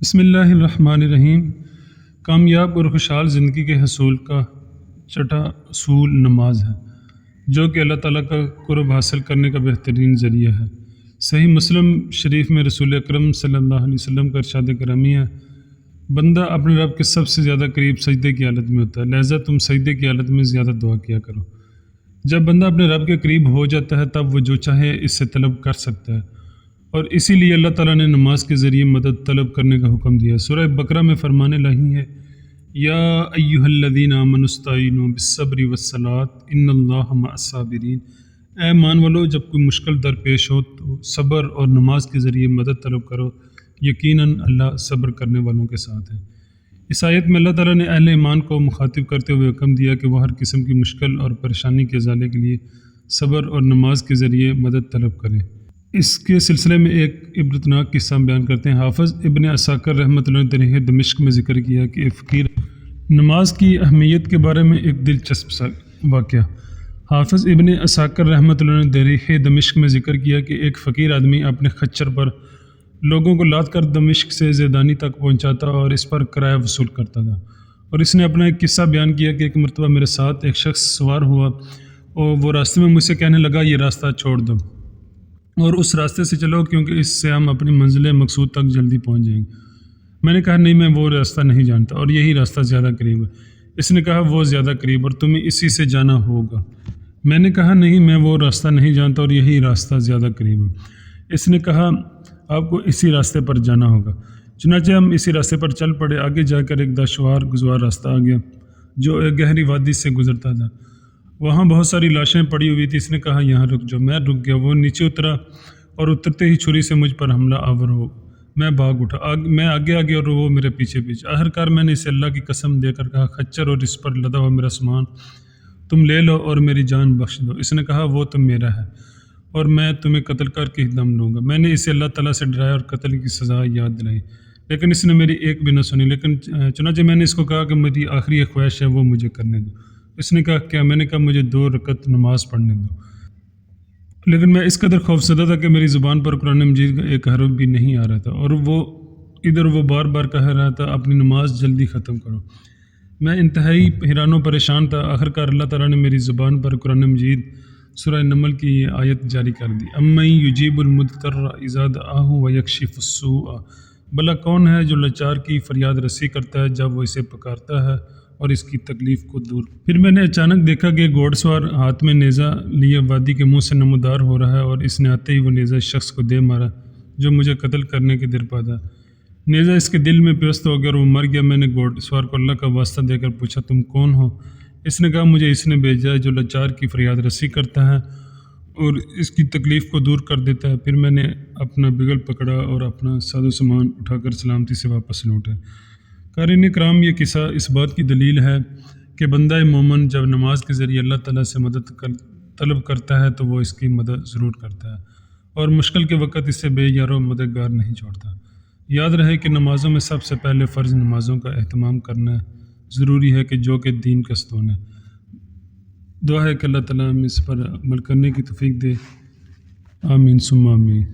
بسم اللہ الرحمن الرحیم۔ کامیاب اور خوشحال زندگی کے حصول کا چھٹا اصول نماز ہے، جو کہ اللہ تعالیٰ کا قرب حاصل کرنے کا بہترین ذریعہ ہے۔ صحیح مسلم شریف میں رسول اکرم صلی اللہ علیہ وسلم کا ارشاد گرامی ہے، بندہ اپنے رب کے سب سے زیادہ قریب سجدے کی حالت میں ہوتا ہے، لہذا تم سجدے کی حالت میں زیادہ دعا کیا کرو۔ جب بندہ اپنے رب کے قریب ہو جاتا ہے تب وہ جو چاہے اس سے طلب کر سکتا ہے، اور اسی لیے اللہ تعالیٰ نے نماز کے ذریعے مدد طلب کرنے کا حکم دیا ہے۔ سورہ بقرہ میں فرمانے لگی ہے، یا ایھا الذین آمنوا استعینوا بالصبر والصلاۃ ان اللہ مع الصابرین۔ اے ایمان والو، جب کوئی مشکل درپیش ہو تو صبر اور نماز کے ذریعے مدد طلب کرو، یقیناً اللہ صبر کرنے والوں کے ساتھ ہے۔ اس آیت میں اللہ تعالیٰ نے اہل ایمان کو مخاطب کرتے ہوئے حکم دیا کہ وہ ہر قسم کی مشکل اور پریشانی کے ازالے کے لیے صبر اور نماز کے ذریعے مدد طلب کریں۔ اس کے سلسلے میں ایک عبرتناک قصہ بیان کرتے ہیں۔ حافظ ابن عساکر رحمۃ اللہ علیہ دمشق میں ذکر کیا کہ ایک فقیر نماز کی اہمیت کے بارے میں ایک دلچسپ واقعہ۔ حافظ ابن عساکر رحمۃ اللہ علیہ دمشق میں ذکر کیا کہ ایک فقیر آدمی اپنے خچر پر لوگوں کو لاد کر دمشق سے زیدانی تک پہنچاتا اور اس پر کرایہ وصول کرتا تھا، اور اس نے اپنا ایک قصہ بیان کیا کہ ایک مرتبہ میرے ساتھ ایک شخص سوار ہوا اور وہ راستے میں مجھ سے کہنے لگا، یہ راستہ چھوڑ دو اور اس راستے سے چلو، کیونکہ اس سے ہم اپنی منزل مقصود تک جلدی پہنچ جائیں گے۔ میں نے کہا، نہیں، میں وہ راستہ نہیں جانتا اور یہی راستہ زیادہ قریب ہے۔ اس نے کہا، وہ زیادہ قریب اور تمہیں اسی سے جانا ہوگا۔ میں نے کہا، نہیں، میں وہ راستہ نہیں جانتا اور یہی راستہ زیادہ قریب ہے۔ اس نے کہا، آپ کو اسی راستے پر جانا ہوگا۔ چنانچہ ہم اسی راستے پر چل پڑے۔ آگے جا کر ایک دشوار گزوار راستہ آ گیا جو ایک گہری وادی سے گزرتا تھا۔ وہاں بہت ساری لاشیں پڑی ہوئی تھی۔ اس نے کہا، یہاں رک جاؤ۔ میں رک گیا۔ وہ نیچے اترا اور اترتے ہی چھری سے مجھ پر حملہ آور ہو۔ میں بھاگ اٹھا، میں آگے اور وہ میرے پیچھے پیچھے۔ آخرکار میں نے اسے اللہ کی قسم دے کر کہا، خچر اور اس پر لدا ہوا میرا سامان تم لے لو اور میری جان بخش دو۔ اس نے کہا، وہ تو میرا ہے اور میں تمہیں قتل کر کے ہی دم لوں گا۔ میں نے اسے اللہ تعالیٰ سے ڈرایا اور قتل کی سزا یاد دلائی، لیکن اس نے میری ایک بھی نہ سنی۔ چنانچہ میں نے اس کو کہا کہ میری آخری ایک خواہش ہے، وہ مجھے کرنے دو۔ اس نے کہا، کیا؟ میں نے کہا، مجھے 2 رکعت نماز پڑھنے دو۔ لیکن میں اس قدر خوفزدہ تھا کہ میری زبان پر قرآن مجید کا ایک حرف بھی نہیں آ رہا تھا، اور وہ بار بار کہہ رہا تھا، اپنی نماز جلدی ختم کرو۔ میں انتہائی حیران و پریشان تھا۔ آخرکار اللہ تعالیٰ نے میری زبان پر قرآن مجید سورہ نمل کی یہ آیت جاری کر دی، امن یجیب المضطر اذا دعاہ ویکشف السوء۔ بھلا کون ہے جو لاچار کی فریاد رسی کرتا ہے جب وہ اسے پکارتا ہے اور اس کی تکلیف کو دور۔ پھر میں نے اچانک دیکھا کہ گھوڑ سوار ہاتھ میں نیزہ لیے وادی کے منہ سے نمودار ہو رہا ہے، اور اس نے آتے ہی وہ نیزہ اس شخص کو دے مارا جو مجھے قتل کرنے کے درپا تھا۔ نیزہ اس کے دل میں پیوست ہو گیا اور وہ مر گیا۔ میں نے گھوڑ سوار کو اللہ کا واسطہ دے کر پوچھا، تم کون ہو؟ اس نے کہا، مجھے اس نے بھیجا ہے جو لاچار کی فریاد رسی کرتا ہے اور اس کی تکلیف کو دور کر دیتا ہے۔ پھر میں نے اپنا بغل پکڑا اور اپنا ساز و سامان اٹھا کر سلامتی سے واپس لوٹا۔ قارئین کرام، یہ قصہ اس بات کی دلیل ہے کہ بندہ مومن جب نماز کے ذریعے اللہ تعالیٰ سے مدد طلب کرتا ہے تو وہ اس کی مدد ضرور کرتا ہے، اور مشکل کے وقت اس سے بے یار و مددگار نہیں چھوڑتا۔ یاد رہے کہ نمازوں میں سب سے پہلے فرض نمازوں کا اہتمام کرنا ضروری ہے، جو کہ دین کا ستون ہے۔ دعا ہے کہ اللہ تعالیٰ ہمیں اس پر عمل کرنے کی توفیق دے۔ آمین ثم آمین۔